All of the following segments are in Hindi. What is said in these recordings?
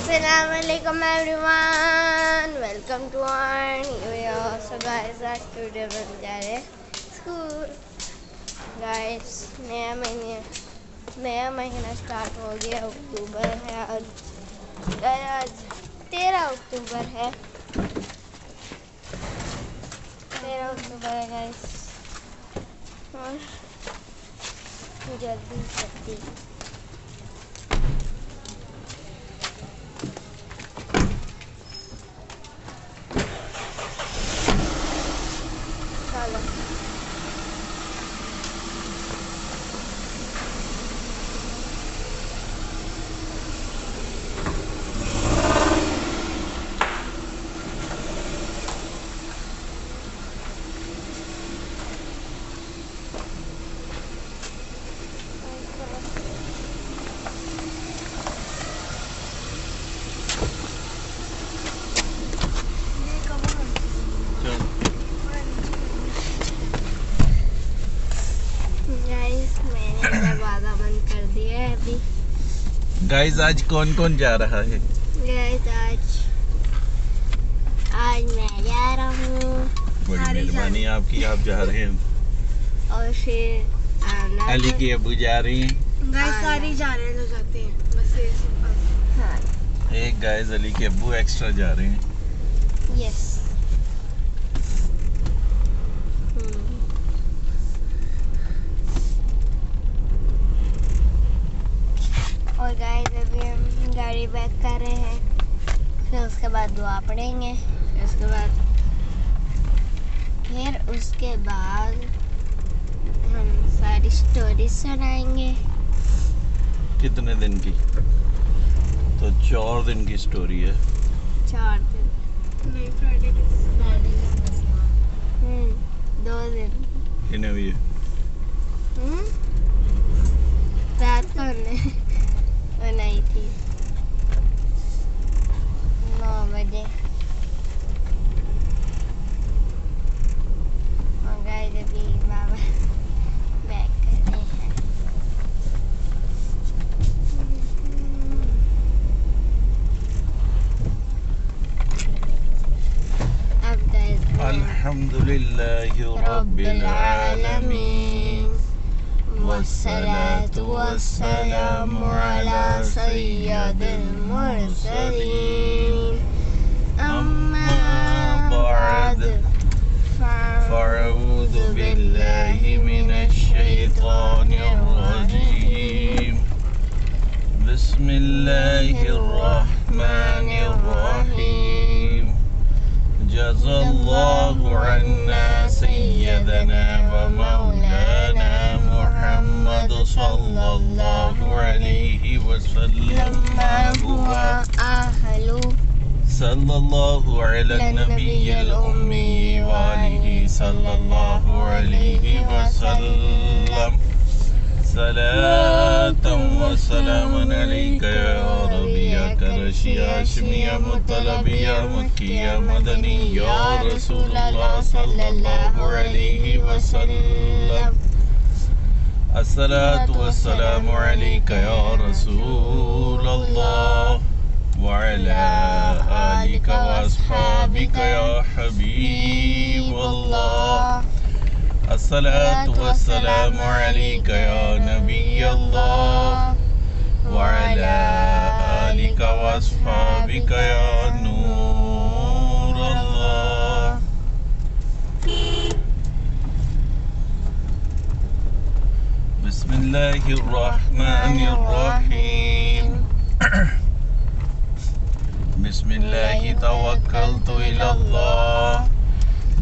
Assalamualaikum everyone, welcome to our new video. So guys, आज टुडे बन जा रहे स्कूल। गाइस नया महीना स्टार्ट हो गया, अक्टूबर है आज। आज 13 अक्टूबर है, 13 अक्टूबर है गाइस। और जल्दी जल्दी गाइस आज कौन कौन जा रहा है? गाइस आज मैं जा रहा हूँ। बड़ी मेहरबानी आपकी, आप जा रहे हैं। और फिर अली की अबू जा रही हैं। गाइस सारी जा रहे हैं जो जाते हैं, बस ये सिंपल। हाँ एक गाइस अली के अबू एक्स्ट्रा जा रहे हैं। यस। और गाइस अभी हम गाड़ी बैक कर रहे हैं, फिर उसके बाद दुआ पढ़ेंगे, फिर उसके बाद हम सारी स्टोरी सुनाएंगे। कितने दिन की? तो 4 दिन की स्टोरी है। 4 दिन नहीं, फ्राइडे 2 दिन। कितने हुए? रात को बनाई थी 9 बजे। और गाइस अभी बाबा बैक कर रहे हैं। अब गाइस अल्हम्दुलिल्लाहि रब्बिल आलमीन वस्सलातु वस्सलामु अला सय्यदिल मुरसलीन अम्मा बअद फ़अऊज़ु बिल्लाहि मिनश शैतानिर रजीम बिस्मिल्लाहिर रहमानिर रहीम जज़ल्लाहु अन्ना सय्यदना व मौलाना मुहम्मद सल्लल्लाहु अलैहि वसल्लम सल्लल्लाहु अला नबिय्यिल उम्मी व आलिहि सल्लल्लाहु अलैहि वसल्लम सलातन व सलामन अलैका या रबिया करशिया हाशमिया मुतलबिया मक्किया मदनी या रसूलुल्लाह सल्लल्लाहु अलैहि वसल्लम अस्सलातु वस्सलामु अलैका या रसूलल्लाह व अला आलिका व अस्हाबिका या हबीबल्लाह अस्सलातु वस्सलामु अलैका या नबियल्लाह व अला आलिका व अस्हाबिका या नूरल्लाह। बिस्मिल्लाहिर रहमानिर रहीम बिस्मिल्लाहि तवक्कलतु इलल्लाह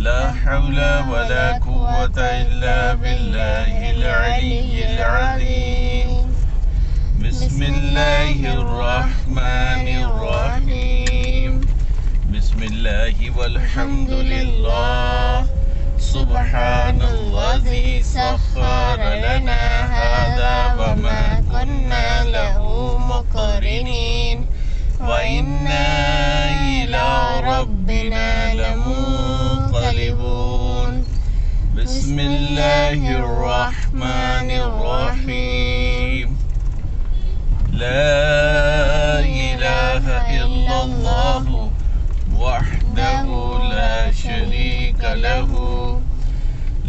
ला हौला वला कुव्वता इल्ला बिल्लाहिल अलिय्यिल अज़ीम बिस्मिल्लाहिर रहमानिर रहीम बिस्मिल्लाहि वल्हम्दुलिल्लाह सुब्हानल्लज़ी सख्खर लना हाज़ा व मा कुन्ना लहु मुक़रिनीन व इन्ना इला रब्बिना लमुन्क़लिबून बिस्मिल्लाहिर रहमानिर रहीम ला इलाहा लहू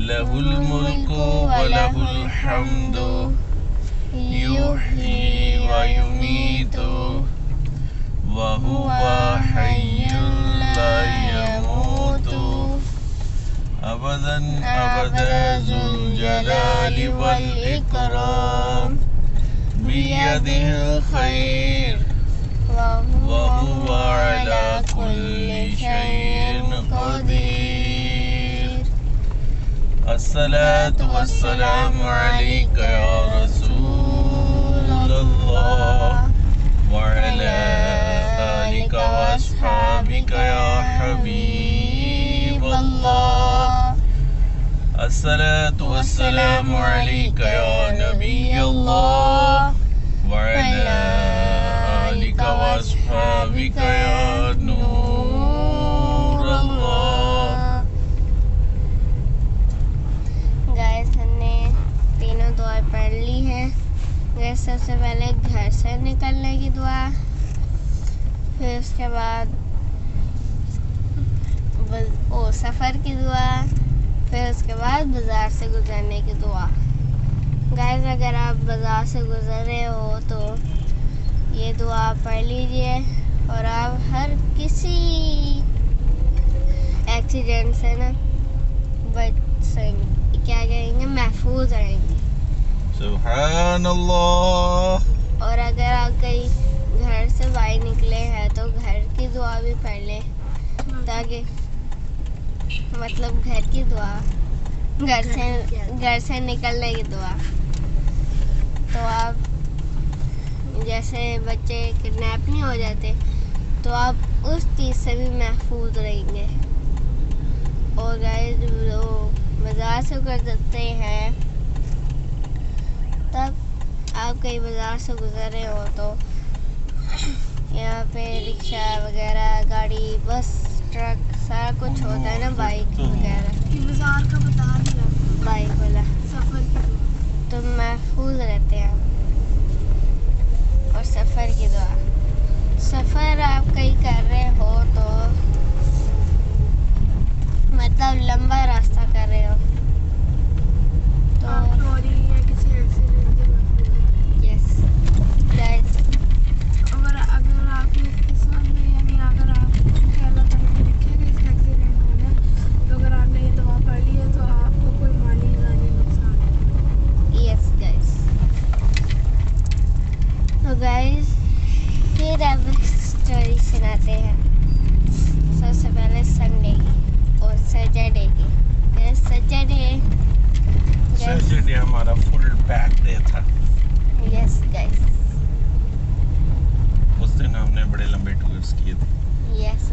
लहुल मुल्कु व लहुल हम्दु युह्यी व युमीतु व हुवा हय्युल ला यमूतु अबदन अबदा जुल जलाली वल इकराम बियदिहिल खैर व हुवा अला कुल्लि शैइन क़दीर। अस्सलातु वस्सलामु अलैका या रसूलल्लाह व अला आलिका व अस्हाबिका या हबीबल्लाह। अस्सलातु वस्सलामु अलैका या नबियल्लाह व अला आलिका व अस्हाबिका या नूरल्लाह। गाइस हमने तीनों दुआ पढ़ ली है। गाइस सबसे पहले घर से निकलने की दुआ, फिर उसके बाद सफ़र की दुआ, फिर उसके बाद बाज़ार से गुज़रने की दुआ। गाइस अगर आप बाज़ार से गुज़र रहे हो तो ये दुआ पढ़ लीजिए और आप हर किसी एक्सीडेंट से ना बच सकेंगे, क्या कहेंगे, महफूज रहेंगे। सुभान अल्लाह। और अगर आप कहीं घर से बाहर निकले हैं तो घर की दुआ भी पढ़ लें, ताकि मतलब घर की दुआ, घर से निकलने की दुआ। तो आप जैसे बच्चे किडनैप नहीं हो जाते तो आप उस चीज़ से भी महफूज रहेंगे। और गाइस जो बाज़ार से गुजरते हैं, तब आप कहीं बाज़ार से गुजर रहे हो तो यहाँ पे रिक्शा वगैरह, गाड़ी, बस, ट्रक, सारा कुछ होता है ना, बाइक वगैरह। बाजार का बता दिया, बाइक वाला सफर की दुआ। तो महफूज रहते हैं आप। और सफ़र की दुआ, सफ़र आप कहीं कर रहे हो तो मतलब लंबा रास्ता कर रहे हो तो आप चोरी या किसी एक्सीडेंट से महफूज हैं। यस गाइस, अगर आपकी किस्मत में, यानी अगर आपको अल्लाह ताला ने लिखा है कि इसका एक्सीडेंट होना है, तो अगर आपने ये दुआ पढ़ ली है तो आपको कोई माली जानी नुकसान नहीं। Yes guys. तो गाइस फिर अब स्टोरी सुनाते हैं। सबसे पहले संडे की और सैटरडे की। सैटरडे हमारा फुल पैक डे था। Yes guys. उस दिन हमने बड़े लंबे टूर्स किए थे। यस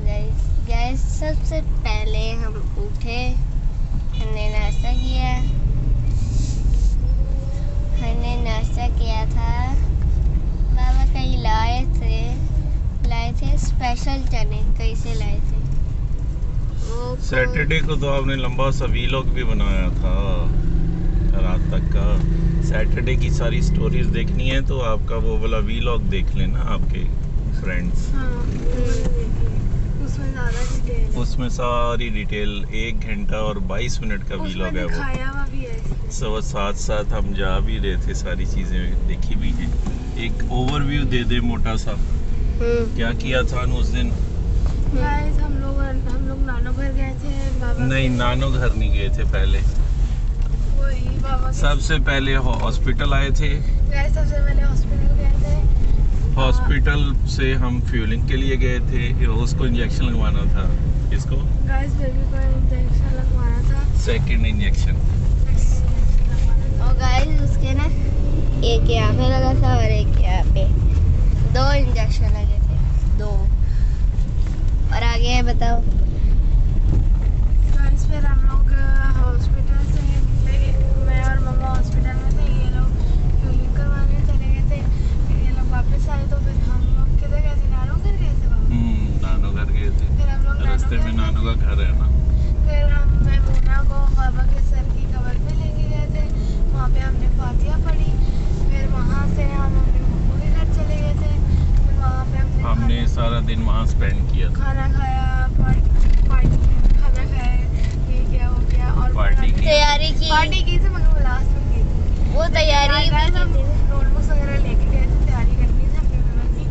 गाइस सबसे पहले हम उठे, हमने नाश्ता किया। था, बाबा कहीं लाए थे स्पेशल चने, कहीं से लाए थे। सैटरडे को तो आपने लंबा सा वीलॉग भी बनाया था रात तक का। सैटरडे की सारी स्टोरीज देखनी है तो आपका वो वाला वीलॉग देख लेना, आपके फ्रेंड्स। उसमें सारी डिटेल 1 घंटा और 22 मिनट का वीलॉग है वो। सब साथ साथ हम जा भी रहे थे, सारी चीजें देखी भी हैं। एक ओवरव्यू दे दे मोटा सा, क्या किया था उस दिन? हम लोग नानो घर गए थे। बाबा नहीं, नानो घर नहीं गए थे। पहले वही बाबा सबसे पहले हॉस्पिटल आए थे। सबसे पहले हॉस्पिटल गए थे। हॉस्पिटल से हम फ्यूलिंग के लिए गए थे, उसको इंजेक्शन लगवाना था। इसको गाइस बेबी को इंजेक्शन लगवाना था, सेकंड इंजेक्शन। और गाइस उसके ना एक यहाँ पे लगा था और एक यहाँ पे, 2 इंजेक्शन लगे थे, 2। और आगे बताओ। गाइस फिर हम लोग हॉस्पिटल से निकले, मैं और मम्मा हॉस्पिटल में थे, ये लोग फ्यूलिंग करवाने चले गए थे। फिर ये लोग वापस आए तो फिर हम लोग किधर गए थे? नानो घर गए थे। नानो घर गए थे। फिर हम लोग रास्ते में नानो का घर है ना। फिर हम मैमूना को बाबा के सर की कबर पे लेके गए थे, वहाँ पे हमने फातिहा पढ़ी। फिर वहाँ से हम अपने मम्मू के घर चले गए थे। फिर वहाँ पे हमने सारा दिन वहाँ स्पेंड किया। खाना खाया, खाना खाया, ये किया तैयारी की थी मगर लास्ट में की थी। वो तैयारी भी की थी। नोटबुक्स वगैरह लेके गए थे, तैयारी करनी थी अपने पेपर की।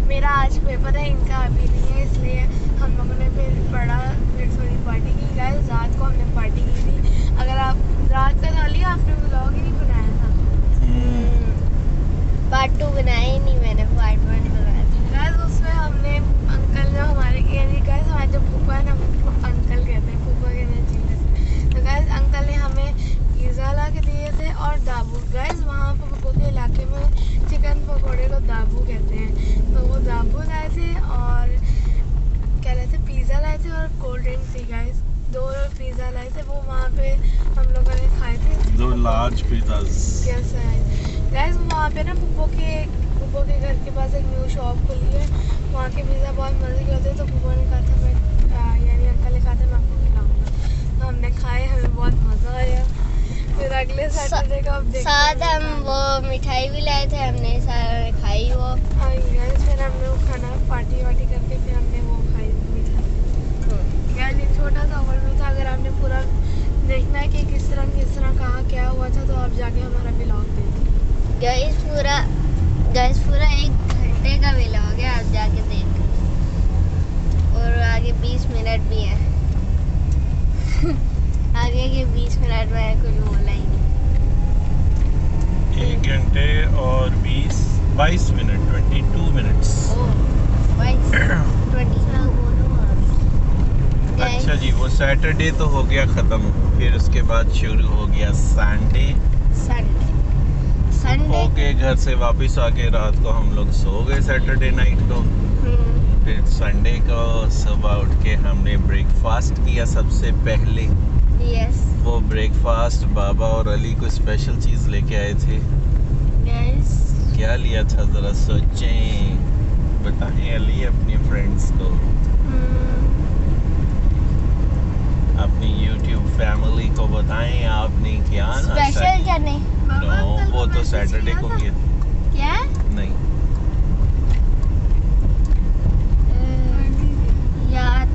मेरा आज पेपर है, इनका अभी नहीं है, इसलिए हम लोगों ने फिर पढ़ा, फिर थोड़ी पार्टी की। गाइस रात को हमने पार्टी की थी। अगर आप रात का डाली आपने व्लॉग ही नहीं बनाया था। पार्ट 2 बनाया ही नहीं मैंने, पार्ट 1 बनाया था। गाइस उसमें हमने अंकल जो हमारे गाइस हमारे जो फूफा है ना, अंकल कहते हैं, फूफा कहना चाहिए। तो गाइस अंकल ने हमें पिज़्ज़ा ला के दिए थे और दाबू। गाइस वहाँ पर पप्पू के इलाके में चिकन पकौड़े को दाबू कहते हैं। तो वो दाबू लाए थे और क्या लाए थे, पिज़्ज़ा लाए थे और कोल्ड ड्रिंक थी। गाइस 2 पिज़्ज़ा लाए थे, वो वहाँ पे हम लोगों ने खाए थे। 2 लार्ज पिज़्ज़ास। कैसा है गाइस, वहाँ पे ना पुप्पो के घर के पास एक न्यू शॉप खुली है, वहाँ के पिज़्ज़ा बहुत मज़े के होते हैं। तो पुप्पो ने कहा था मैं यानी अंकल ने कहा था मैं आपको खिलाऊंगा। तो हमने खाए, हमें बहुत मज़ा आया। फिर अगले सैटरडे का अब साथ हम वो मिठाई भी लाए थे, हमने सारे खाई वो। हाँ गाइस, फिर हमने वो खाना पार्टी वार्टी करके फिर हमने वो खाई मिठाई। गाइस एक छोटा सा हॉल में था, अगर आपने पूरा देखना है कि किस तरह कहाँ क्या हुआ था तो आप जाके हमारा व्लॉग देखिए। गाइस पूरा 1 घंटे का व्लॉग है, आप जाके देख। और आगे 20 मिनट भी है। आगे के 20 मिनट में कुछ बोला ही नहीं। 1 घंटे और 22 मिनट, 22 मिनट्स। अच्छा जी, वो सैटरडे तो हो गया ख़त्म, फिर उसके बाद शुरू हो गया संडे। के घर से वापस आके रात को हम लोग सो गए सैटरडे नाइट को। फिर संडे को सुबह उठ के हमने ब्रेकफास्ट किया सबसे पहले। यस। वो ब्रेकफास्ट बाबा और अली को स्पेशल चीज़ लेके आए थे। यस। क्या लिया था ज़रा सोचें, बताएं अली अपने फ्रेंड्स को, अपनी YouTube फैमिली को बताएं आपने क्या स्पेशल चने। नो, वो तो सैटरडे को किया। क्या? नहीं, याद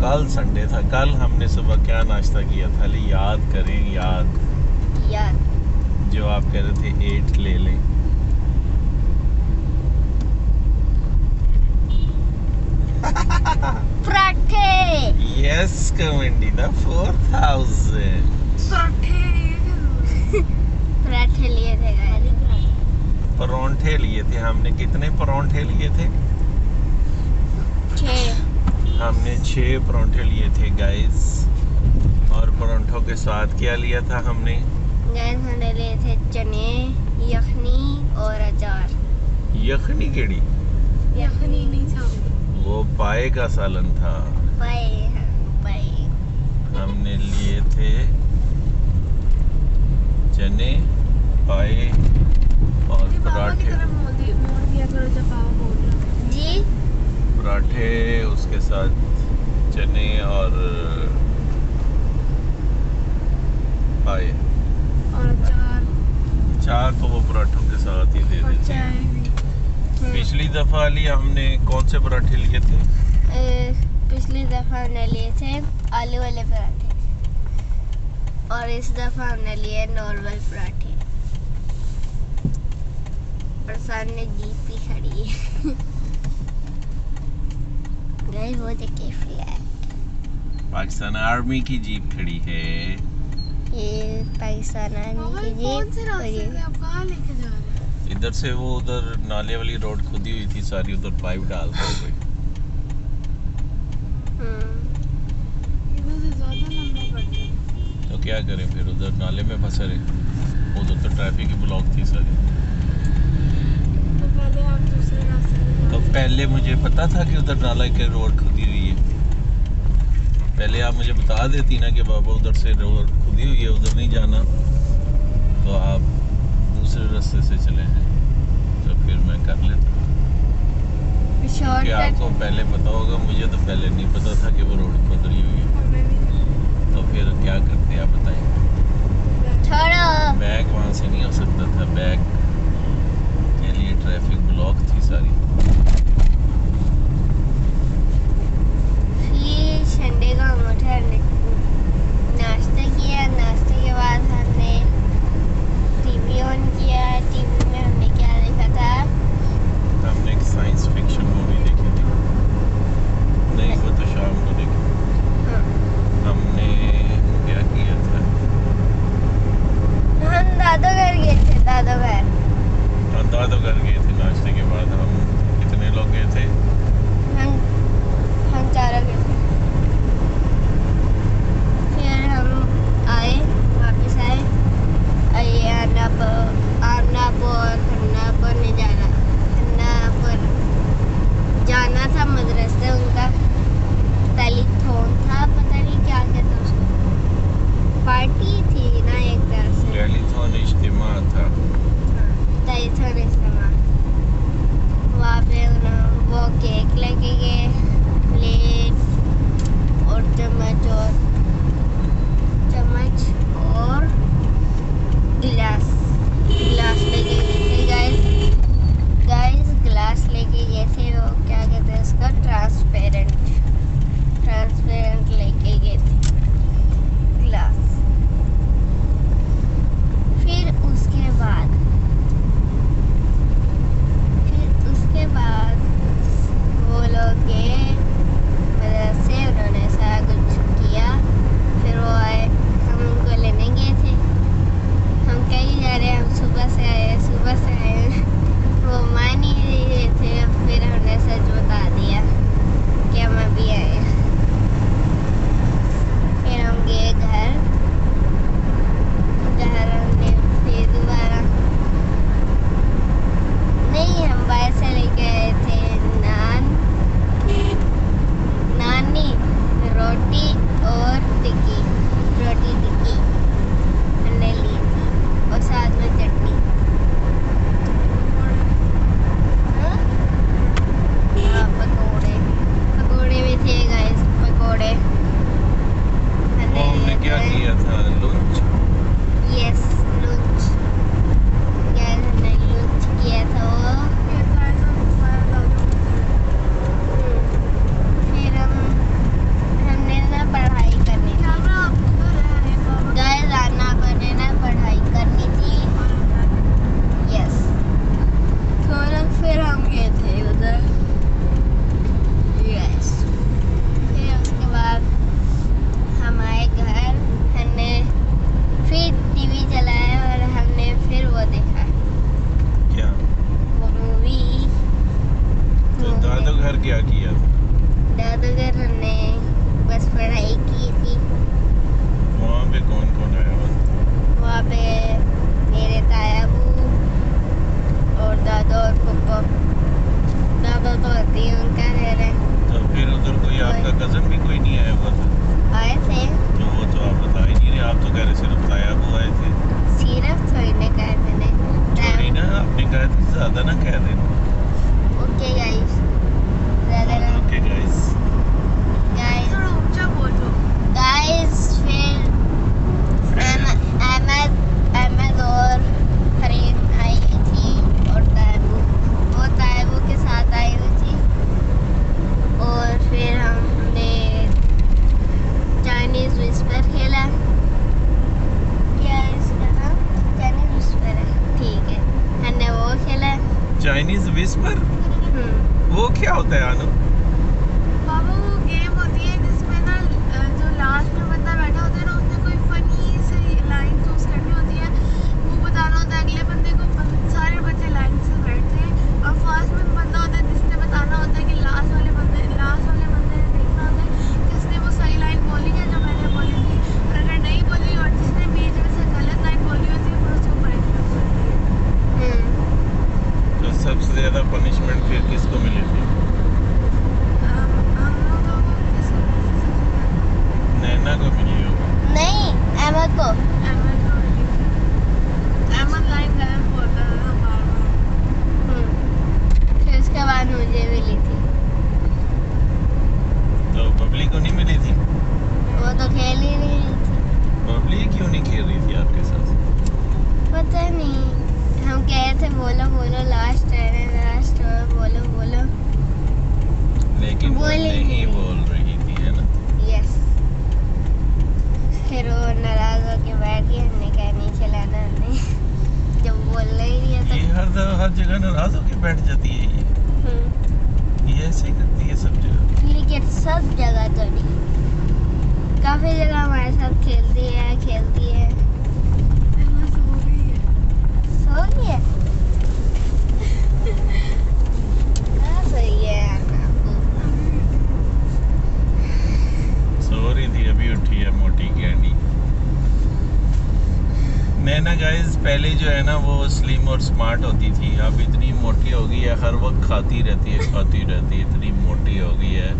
कल संडे था। कल हमने सुबह क्या नाश्ता किया था अली, याद करें। याद जो आप कह रहे थे 8 ले लें। पराठे। यस कमेंडी दा 4000 पराठे लिए थे गाइस। परोंठे लिए थे हमने। कितने परोंठे लिए थे? 6। हमने 6 परोंठे लिए थे गाइस। और परोंठों के साथ क्या लिया था हमने? गाइस हमने लिए थे चने, यखनी और अचार। यखनी केड़ी? यखनी नहीं था, वो पाए का सालन था। पाए। हमने लिए थे चने, पाए और पराठे। जी पराठे उसके साथ चने और पाए और अचार तो वो पराठों के साथ ही दे देते हैं। पिछली दफा लिया हमने कौन से पराठे लिए थे? पिछली दफा हमने लिए थे आलू वाले पराठे और इस दफा हमने लिए नॉर्मल पराठे। और सामने जीप भी खड़ी है। गाइस वो देखिए फ्लैग। पाकिस्तान आर्मी की जीप खड़ी है। ये पाकिस्तान आर्मी की जीप। और ये आप कहाँ लेके जा रहे हैं? इधर से वो उधर नाले वाली रोड खुदी हुई थी सारी, उधर पाइप डाल दी गई। इधर से ज़्यादा लंबा पड़ता है। तो क्या करें फिर, उधर नाले में फंसे रहे। उधर तो ट्रैफिक ही ब्लॉक थी सारी। तो पहले आप दूसरे रास्ते में तो पहले मुझे पता था कि उधर नाला की रोड खुदी हुई है। पहले आप मुझे बता देती ना कि बाबा उधर से रोड खुदी हुई है, उधर नहीं जाना, तो आप दूसरे रास्ते से चले जाएं, तो फिर मैं कर लेता। क्योंकि आपको पहले पता होगा, मुझे तो पहले नहीं पता था कि वो रोड खुदी हुई है। तो फिर क्या करते आप बताएं? छोड़ो। बैग वहाँ से नहीं हो सकता था, बैग के लिए ट्रैफिक ब्लॉक थी सारी। ये संडे का हम उठे इसका ट्रांसपेरेंट लेके गए थे ग्लास। फिर उसके बाद वो लोग गए मदरसे, उन्होंने सारा कुछ किया। फिर वो आए, हम उनको लेने गए थे। हम कहीं जा रहे हैं, हम सुबह से आए। वो मान ही नहीं रहे थे। फिर हमने सच बता दिया कि हम अभी आए। फिर हम गए घर हमने फिर दोबारा नहीं, हम बाहर से लेके आए थे नानी रोटी और टिक्की हमने ली थी, और साथ में चटनी। हाँ, पकोड़े भी थे गाइस, पकोड़े हमने क्या किया था, लंच। यस, लंच गाइस, हमने लंच किया था। वो फिर हमने ना पढ़ाई करनी थी गाइस, हमने ना पढ़ाई करनी थी। यस, फिर हम गए थे उधर। यस, फिर उसके बाद हम आए घर। हमने फिर टीवी चलाया और हमने फिर वो देखा, क्या वो मूवी। तो दादू घर क्या किया था? दादू घर हमने बस पढ़ाई की थी। वहाँ पे कौन कौन आया हुआ था? वहाँ पे मेरे तायाबू और दादा और पप्पा। दादा तो आते हैं, उनका घर है। तो फिर उधर कोई आपका कजन भी कोई नहीं आया हुआ था? आए थे, तो वो तो आप बता ही नहीं रहे, आप तो कह रहे सिर्फ तायाबू आए थे। सिर्फ थोड़ी ना कहा मैंने। छोड़ी ना, आपने कहा था ज्यादा ना कह देना। ओके गाइस, ज़्यादा ना ओके गाइस। गाइस। थोड़ा ऊंचा बोलो। गाइस फिर अहमद और हरीम आई थी, और तायबू के साथ आई हुई थी। और फिर हमने चाइनीज विस्पर खेला। क्या है इसका नाम? चाइनीज विस्पर है, ठीक है। हमने वो खेला। चाइनीज विस्पर, वो क्या होता है आनु? बाबा वो गेम होती है जिसमें ना जो लास्ट में बंदा बैठा होता है ना, उसने कोई फनी सी लाइन चूज करनी होती है। वो बताना होता है अगले बंदे को। सारे बच्चे लाइन से बैठते हैं और फर्स्ट में बंदा होता है जिसने बताना होता है कि लास्ट वाले बंदे ने देखना होता है किसने वो सही लाइन बोली है जो मैंने बोली थी। और अगर नहीं बोली और जिसने बीच में से गलत लाइन बोली होती है फिर उसको पनिशमेंट मिलती है। तो सबसे ज्यादा पनिशमेंट फिर किसको मिली थी? हम लोगों को किसको नैना को मिली होगी। नहीं, अहमद को। अहमद लाइन गलत बोलता था बार-बार। फिर उसके बाद मुझे मिली थी। तो बबली को नहीं मिली थी? वो तो खेल ही नहीं रही थी। बबली क्यों नहीं खेल रही थी आपके साथ? पता नहीं, हम कह रहे थे बोलो लास्ट है, बोलो। लेकिन वो बोली नहीं नहीं। बोल रही थी, है ना? यस, फिर वो नाराज होके बैठ गई। हमने कहा नहीं खिलाना हमने, जब बोलना ही नहीं ये हर जगह नाराज होके बैठ जाती है ये ऐसे ही करती है सब जगह। लेकिन सब जगह तो नहीं, काफी जगह हमारे साथ खेलती है। अहमद सो गई है। सो गई है। हाँ, सही है। सो रही थी, अभी उठी है मोटी कैंडी। नैना गाइस पहले जो है ना वो स्लिम और स्मार्ट होती थी, अब इतनी मोटी हो गई है, हर वक्त खाती रहती है, इतनी मोटी हो गई है।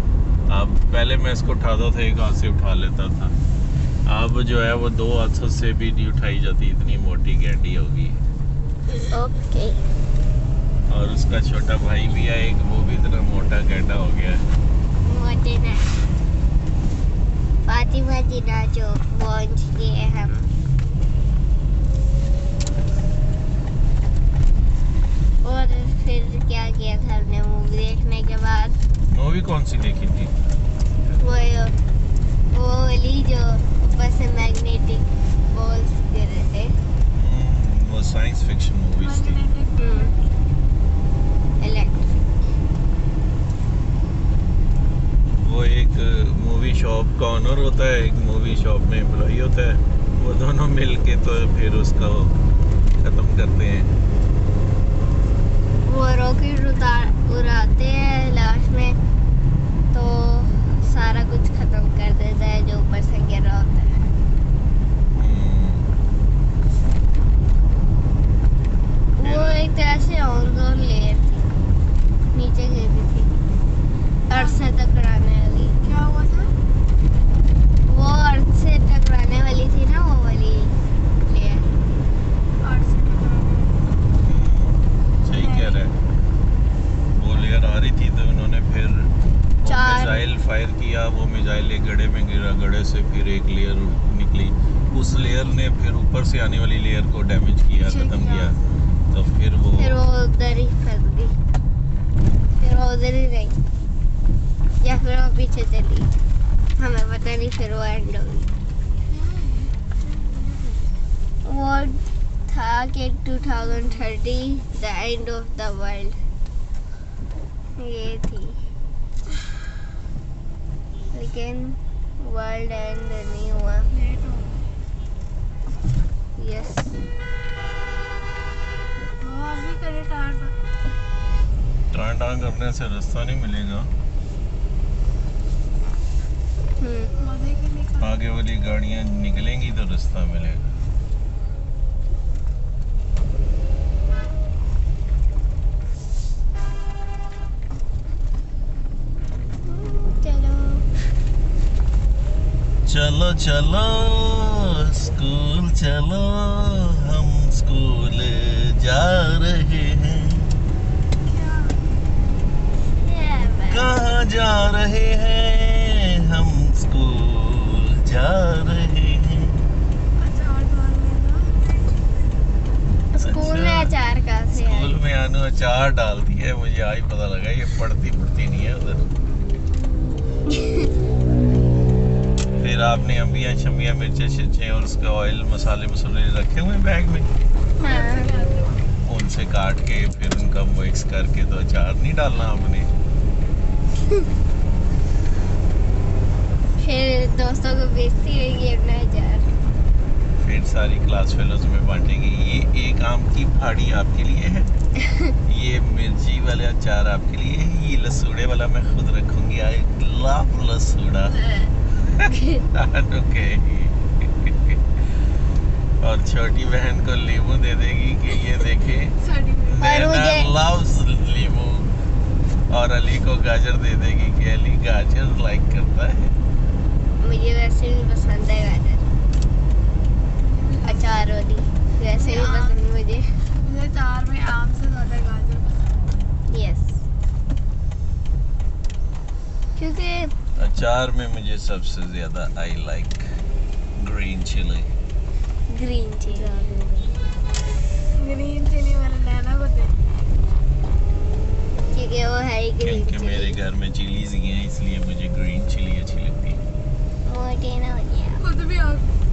अब पहले मैं इसको उठाता था, एक हाथ से उठा लेता था, अब जो है वो दो हाथों से भी नहीं उठाई जाती, इतनी मोटी कैंडी हो गई। ओके। और उसका छोटा भाई भी है एक, वो भी इतना मोटा कैंडा हो गया है। मोटे ना फातिमा जी ना जो पहुंच गए हम। और फिर क्या किया था हमने मूवी देखने के बाद? मूवी कौन सी देखी थी? वो वाली जो ऊपर से मैग्नेटिक बॉल्स गिर रहे थे। वो साइंस फिक्शन मूवीज थी। इलेक्ट्रिक। वो एक मूवी शॉप का ऑनर होता है, एक मूवी शॉप में एम्प्लॉई होता है, वो दोनों मिलके तो फिर उसका खत्म करते हैं। वो रॉकेट उड़ाते हैं लास्ट में, तो सारा कुछ खत्म कर देता है जो ऊपर से गिर रहा होता है। वो एक तरह से ओजोन लेयर थी, नीचे गिरती थी, अर्थ से टकराने वाली। क्या हुआ था? वो अर्थ से टकराने वाली थी ना, वो वाली लेयर। अर्थ से सही कह रहा है। वो लेयर आ रही थी तो उन्होंने फिर मिसाइल फायर किया, वो मिसाइल एक गड्ढे में गिरा, गड्ढे से फिर एक लेयर निकली, उस लेयर ने फिर ऊपर से आने वाली लेयर को डैमेज किया, खत्म किया, तो फिर वो उधर ही फंस गई, फिर वो उधर ही रही, या फिर वो पीछे चली, हमें पता नहीं, फिर वो एंड हो गई। वो था कि 2030 the end of the world, ये थी, लेकिन वर्ल्ड एंड नहीं हुआ। यस, अभी करे टांडा करने से रास्ता नहीं मिलेगा, आगे वाली गाड़ियां निकलेंगी तो रास्ता मिलेगा। चलो चलो स्कूल चलो, हम स्कूल जा रहे हैं। कहाँ जा रहे हैं? हम स्कूल जा रहे हैं। स्कूल में अचार कहाँ से आया? स्कूल में आनू अचार डालती है, मुझे आज पता लगा, ये पढ़ती नहीं है उधर। फिर आपने अम्बियाँ शम्बियाँ मिर्चें शिर्चें और उसके ऑयल मसाले मसूले रखे हुए बैग में, हाँ। उनसे काट के फिर उनका मिक्स करके तो अचार नहीं डालना आपने। फिर दोस्तों को बेचती रहेगी अपना अचार, फिर सारी क्लास फेलोज में बांटेगी। ये एक आम की फाड़ी आपके लिए है, ये मिर्ची वाले अचार आपके लिए है, ये लसूड़े वाला मैं खुद रखूंगी। आई लव लसूड़ा। ओके। और छोटी बहन को लींबू दे देगी कि ये देखे, नैना लव्स लींबू। और अली को गाजर दे देगी कि अली गाजर लाइक करता है। मुझे वैसे भी पसंद है गाजर, अचार वाली वैसे भी पसंद मुझे अचार में आम से ज्यादा गाजर पसंद। यस, क्योंकि अचार में मुझे सबसे ज्यादा I like green chilli. Green chilli वाला नैना को दे, क्योंकि वो है ही ग्रीन क्योंकि चिली। मेरे घर में चिलीज ही हैं, इसलिए मुझे ग्रीन चिली अच्छी लगती है। मोटे ना हो गया। खुद भी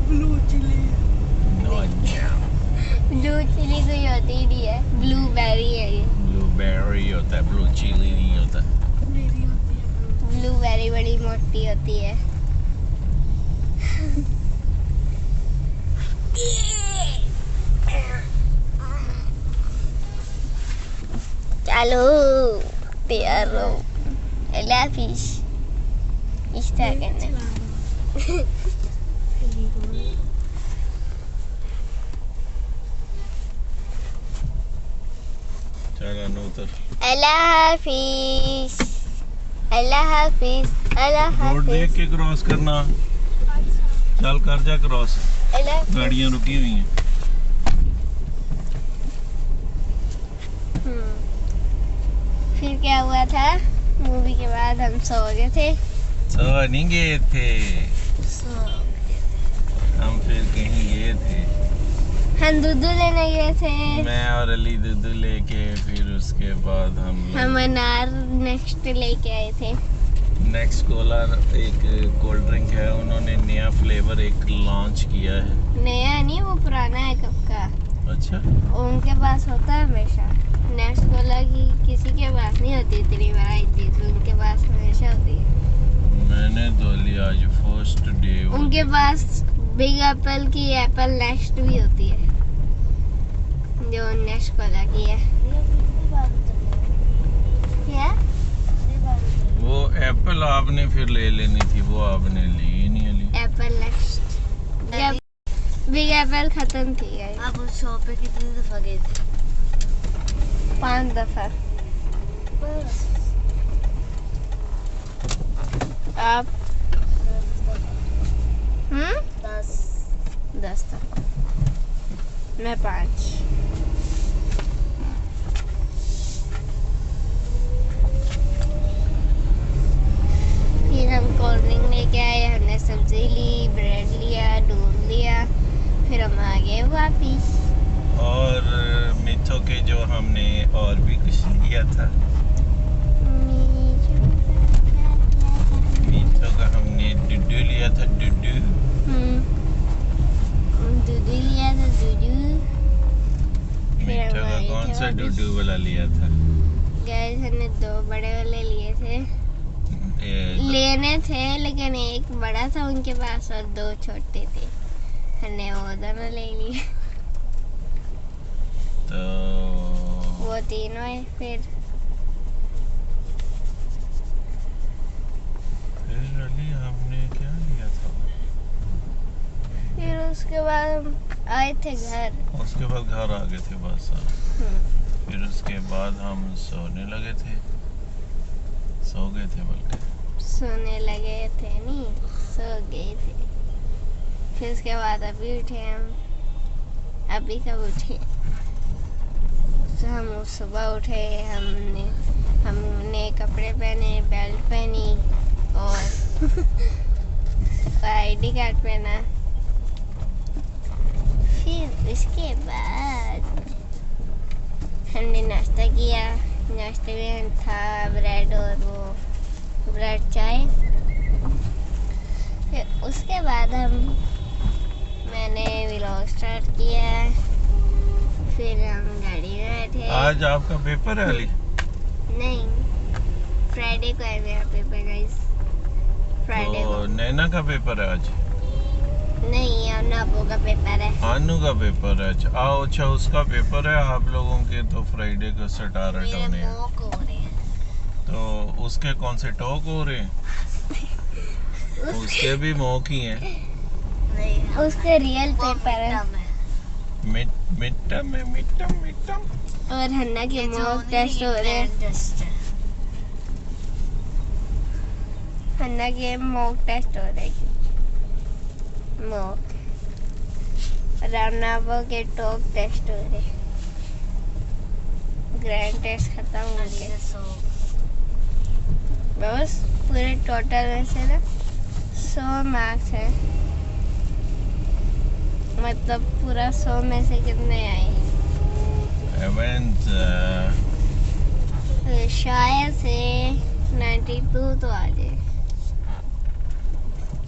ब्लू चिली। ब्लू चिली कोई होती ही नहीं है, ब्लूबेरी है ये। ब्लूबेरी होता है, ब्लू चिली नहीं होता। मेरी होती है ब्लूबेरी बड़ी मोटी होती है। चलो तैयार रहो, अल्लाह हाफिज़। इस तरह करना। चलो उतर। अल्लाह हाफिज़, अल्लाह हाफिज़, अल्लाह रोड देख हाफिज़। के क्रॉस करना। चल कर जा क्रॉस, अल्लाह गाड़ियां रुकी हुई हैं। फिर क्या हुआ था? मूवी के बाद हम सो गए थे। सो नहीं गए थे, सो हम फिर कहीं गए थे। हम दूध लेने गए थे। मैं और अली दूध लेके, फिर उसके बाद हम अनार नेक्स्ट लेके आए थे। नेक्स्ट कोला एक कोल्ड ड्रिंक है, उन्होंने नया फ्लेवर एक लॉन्च किया है। नया नहीं, वो पुराना है कब का। अच्छा, उनके पास होता है हमेशा। नेक्स्ट कोला की किसी के पास नहीं होती इतनी वैरायटी, तो उनके पास हमेशा होती है। मैंने तो लिया आज फर्स्ट डे। उनके पास बिग एप्पल की एप्पल नेक्स्ट भी होती है, जो नेक्स्ट कोला की है। क्या? वो एप्पल आपने फिर ले लेनी थी, वो आपने ली ही नहीं Ali. Apple next big Apple खत्म थी गाइस। आप उस शॉप पे कितनी दफा गए थे? 5 दफा। आप 10 दफा। मैं 5। फिर हम कोल्ड ड्रिंक लेके आए, हमने सब्जी ली, ब्रेड लिया, दूध लिया, फिर हम आ गए वापिस। और मिठो के जो हमने और भी कुछ लिया था, मिठो का हमने डुडू लिया था, डुडू। दूध लिया था, दूध। मिठो का कौन सा डुडू वाला लिया था? गाइस हमने 2 बड़े वाले लिए थे। लेने थे लेकिन एक बड़ा था उनके पास और 2 छोटे थे, हमने वो दोनों ले लिए। तो वो तीनों है। फिर अली हमने क्या लिया था? फिर उसके बाद हम आए थे घर। उसके बाद घर आ गए थे बस। फिर उसके बाद हम सोने लगे थे, सो गए थे, बल्कि सोने लगे थे नहीं, सो गए थे। फिर उसके बाद अभी उठे हम। अभी कब उठे? तो हम सुबह उठे, हमने कपड़े पहने, बेल्ट पहनी और आईडी कार्ड पहना। फिर उसके बाद हमने नाश्ता किया। नाश्ते में था ब्रेड और वो ब्रेड चाय। फिर उसके बाद मैंने व्लॉग स्टार्ट किया। फिर हम गाड़ी में बैठे। आज आपका पेपर है अली? नहीं, फ्राइडे को है मेरा पेपर गाइस। फ्राइडे तो को नैना का पेपर है आज? नहीं, अनु का पेपर है। आनू का पेपर है। अच्छा, उसका पेपर है। आप लोगों के तो फ्राइडे को सटारट होने हैं। तो उसके कौन से टॉक हो रहे हैं? उसके भी मौक ही हैं। उसके रियल पेपर है। मिडटर्म। और हन्ना के मॉक टेस्ट हो रहे हैं। हन्ना के मॉक टेस्ट हो रहे हैं। मॉक रामनाबो के टॉक टेस्ट हो रहे। ग्रैंड टेस्ट खत्म हो गए। बस पूरे टोटल में से ना 100 मार्क्स है। मतलब पूरा 100 में से कितने आए? तो शायद से 92 तो आ जाए,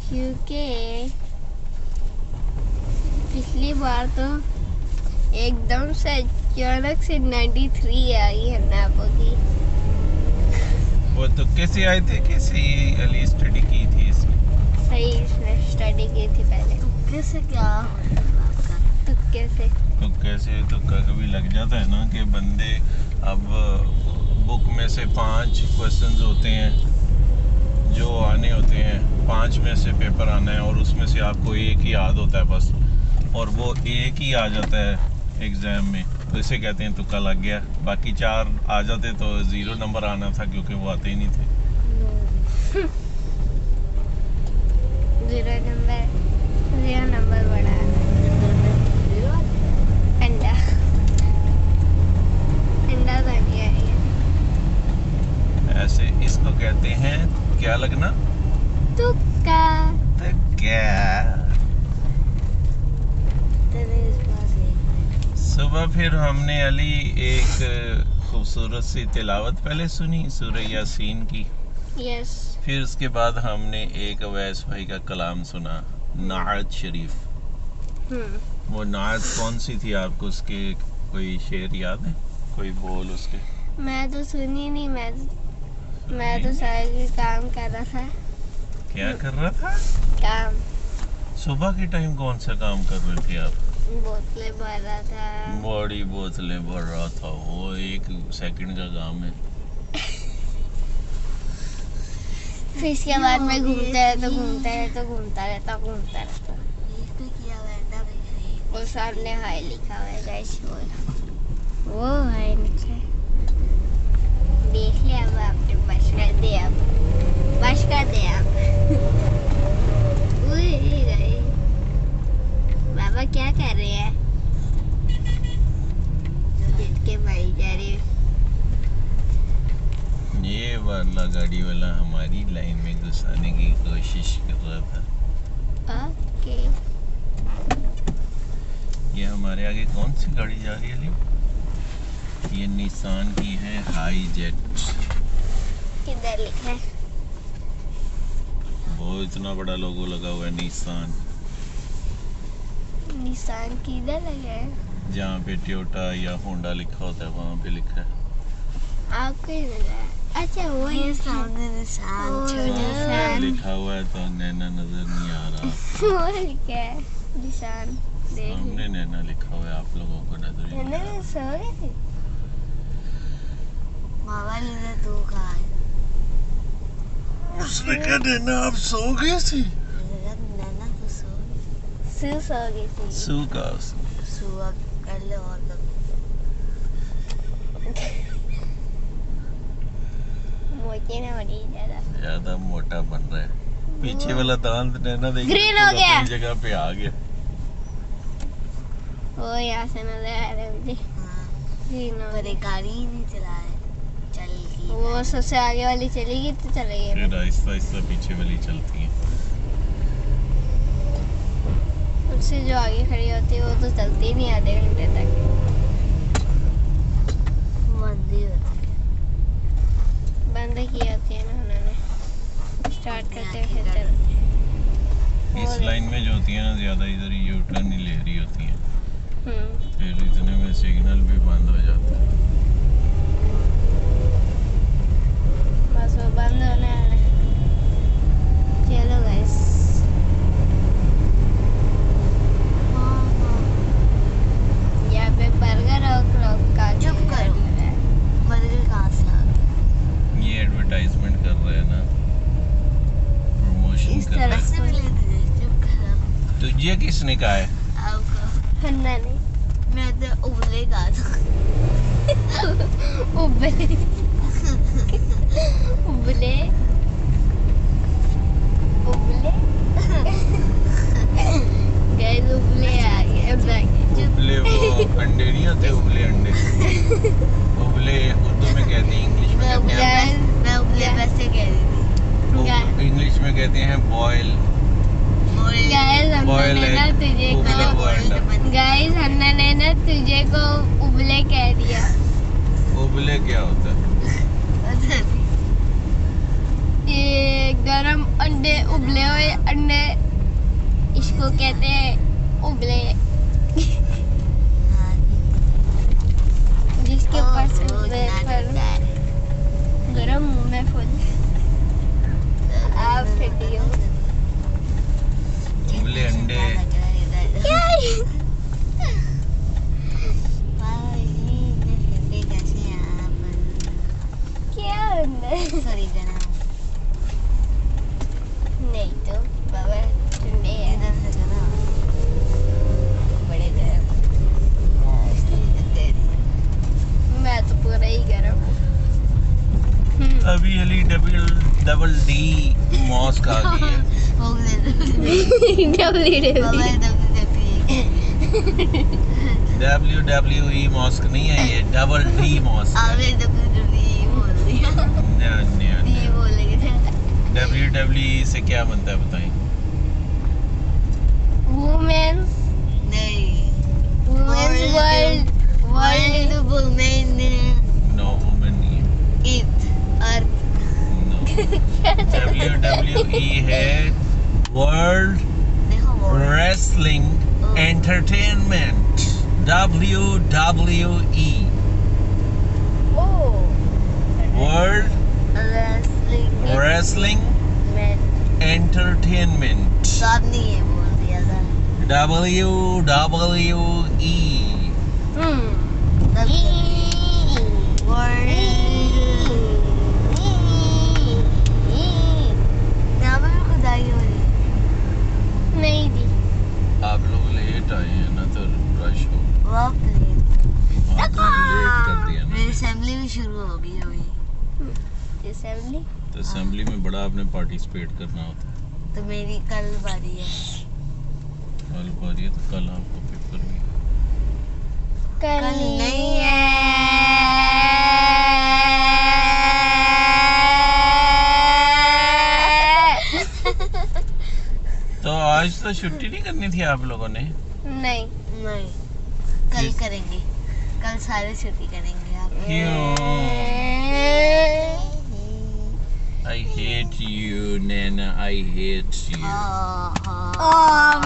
क्योंकि पिछली बार तो एकदम से अचानक से 93 आई है नापो की। वो तो कैसे आए थे? कैसे अली स्टडी की थी इसमें? सही, इसने स्टडी की थी पहले। तुक्के से क्या? तुक्के से? तुक्के से तुक्का कभी लग जाता है ना कि बंदे, अब बुक में से 5 क्वेश्चंस होते हैं जो आने होते हैं, 5 में से पेपर आना है और उसमें से आपको एक ही याद होता है बस, और वो एक ही आ जाता है एग्जाम में, तो इसे कहते हैं तुक्का लग गया। बाकी 4 आ जाते तो 0 नंबर आना था, क्योंकि वो आते ही नहीं थे। 0 नंबर बड़ा अंडा तो नहीं आएगा। ऐसे इसको कहते हैं क्या लगना? तुक्का। तुक्का। सुबह फिर हमने अली एक खूबसूरत सी तिलावत पहले सुनी सूरह यासीन की, यस। फिर उसके बाद हमने एक अवैस भाई का कलाम सुना, नाअत शरीफ। वो नाअत कौन सी थी आपको, उसके कोई शेर याद है, कोई बोल उसके? मैं तो सुनी नहीं, मैं तो सारे काम कर रहा था। क्या कर रहा था? काम। सुबह के टाइम कौन सा काम कर रहे थे आप? बोतलें भर रहा था। बड़ी बोतलें भर रहा था, वो 1 सेकंड का काम है। फिर इसके बाद मैं घूमता रहता। और सामने हाय लिखा हुआ है गाइस, वो हाय लिखा है। देख लिया अब आपने, बस कर दे अब, बस कर दे अब। बाबा क्या कर रहे हैं? के भाई जा रहे। ये वाला गाड़ी वाला हमारी लाइन में घुसाने की कोशिश कर रहा था। ओके। ये हमारे आगे कौन सी गाड़ी जा रही है अली? ये निसान की है हाई जेट। किधर लिखा है? वो इतना बड़ा लोगो लगा हुआ है निसान। निशान किधर लगा है? जहाँ पे टोयोटा या होंडा लिखा होता है वहाँ पे लिखा है। आपको ही लगा है? अच्छा वो ये सामने निशान, छोटा निशान लिखा हुआ है, तो नैना नजर नहीं आ रहा। वो लिखा है निशान, सामने नैना लिखा हुआ है, आप लोगों को नजर ही नहीं आ रहा। सो गए थे मामा ने तो कहा उसने कहा नैना आप सो गए थे? नैना तो सो गई थी। सू का उसने सुबह कर ले और मोटे ना बड़ी ज्यादा मोटा बन रहा है। पीछे वाला दांत नैना देख ग्रीन हो गया, अपनी जगह पे आ गया। वो यहाँ से नजर आ रहा है मुझे। ग्रीन हो गया। गाड़ी ही नहीं चला है, चल वो सबसे आगे वाली चलेगी तो चलेगी, फिर आहिस्ता आहिस्ता पीछे वाली चलती है। उससे जो आगे खड़ी होती है वो तो चलती नहीं आधे घंटे तक, बंदी होती है। बंद की होती है ना उन्होंने, स्टार्ट करते फिर चलती है। इस लाइन में जो होती है ना ज्यादा, इधर यू टर्न ही ले रही होती है, फिर इतने में सिग्नल भी बंद हो जाता है। बस वो बंद होने आ रहा है। चलो गाइस, यहाँ पे बर्गर और क्लब का चुप करो, बर्गर कहाँ से आ गया? ये एडवर्टाइजमेंट कर रहे हैं ना, प्रमोशन कर रहे हैं। चुप करो। तो ये किसने कहा है? आपको हन्ना ने। मैं तो उबले कहा था। उबले उबले उबले गैस उबले आ गए। उबले वो अंडे नहीं होते, उबले अंडे। उबले उर्दू में कहते हैं, इंग्लिश में कहते हैं, मैं उबले वैसे कह रही थी। इंग्लिश में कहते हैं बॉयल। गाइस हन्ना ने ना तुझे को उबले कह दिया। उबले क्या होता है? ये गरम अंडे, उबले हुए अंडे, इसको कहते हैं उबले। जिसके ऊपर गरम मुंह में फूल आप फिटियो। उबले अंडे क्या सॉरी जनाब, नहीं तो बाबा ठंडे है बड़े गरम। मैं तो पूरा ही गरम हूँ। अभी अली डबल डी मॉस्क आ गई है। WWE मॉस्क नहीं है, ये डबल डी मॉस्क है। WWE से क्या बनता है बताएं? Women's world world women no women नहीं है। अर्थ No. WWE है world wrestling entertainment. WWE world wrestling entertainment. तो आपने ये बोल दिया था। WWE नहीं दी। आप लोग लेट आए हैं ना तो रश हो हाँ, तो लेट कर दिया ना। मेरी असेंबली भी शुरू हो गई होगी। असेंबली तो असेंबली में बड़ा आपने पार्टिसिपेट करना होता है। तो मेरी कल बारी है। कल बारी है तो कल आपको पेपर भी कल नहीं है। तो आज तो छुट्टी नहीं करनी थी आप लोगों ने? नहीं कल करेंगे। कल सारे छुट्टी करेंगे आप। क्यों? I hate you, Nana. I hate you.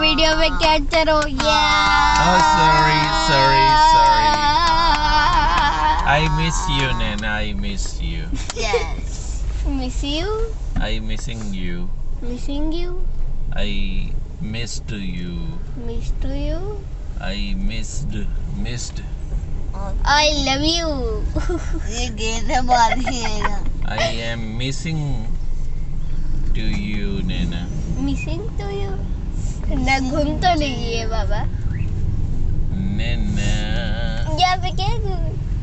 Video में कैप्चर हो गया। Oh, sorry. I miss you, Nana. I miss you. Yes. Miss you. I missing you. Missing you. I missed you. Missed you. I missed. I love you. ये गेंद है मारिएगा। I am missing to you, Nana. Missing to you. ना घूम तो नहीं है बाबा। Nana. यहाँ पे क्या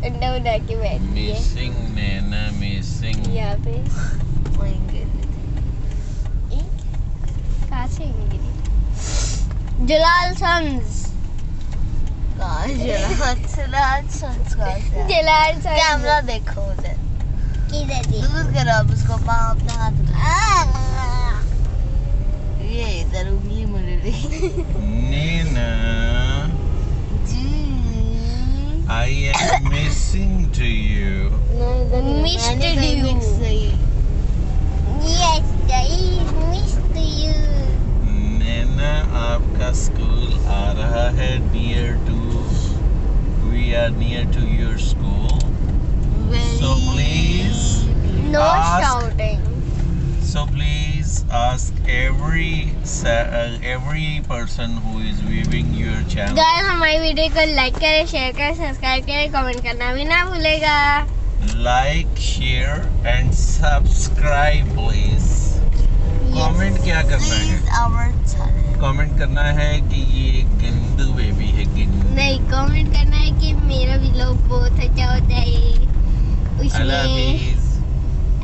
अंडा उड़ा के बैठी है। Missing, Nana. Missing. यहाँ पे कहाँ से इंग्लिश? जलाल सन्स। जलाल सन्स। कैमरा देखो उधर। किधर देखो? दूर करो आप उसको पाँव अपना हाथ। ये इधर उंगली मुड़ रही। Nana. I am missing to you. Missed you. Yes, I missed you. Nana, आपका स्कूल आ रहा है we are near to your school. So please No ask- shouting. So please ask every person who is viewing your channel. Guys हमारी वीडियो को लाइक करें, शेयर करें, सब्सक्राइब करें, कमेंट करना भी ना भूलेगा। Like, share and subscribe please. Comment क्या करना है? कमेंट करना है कि ये गिंदू बेबी है गिंदू। नहीं, कमेंट करना है कि मेरा व्लॉग बहुत अच्छा होता है। I love you.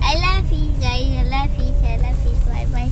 I love you guys. I love you. Bye bye.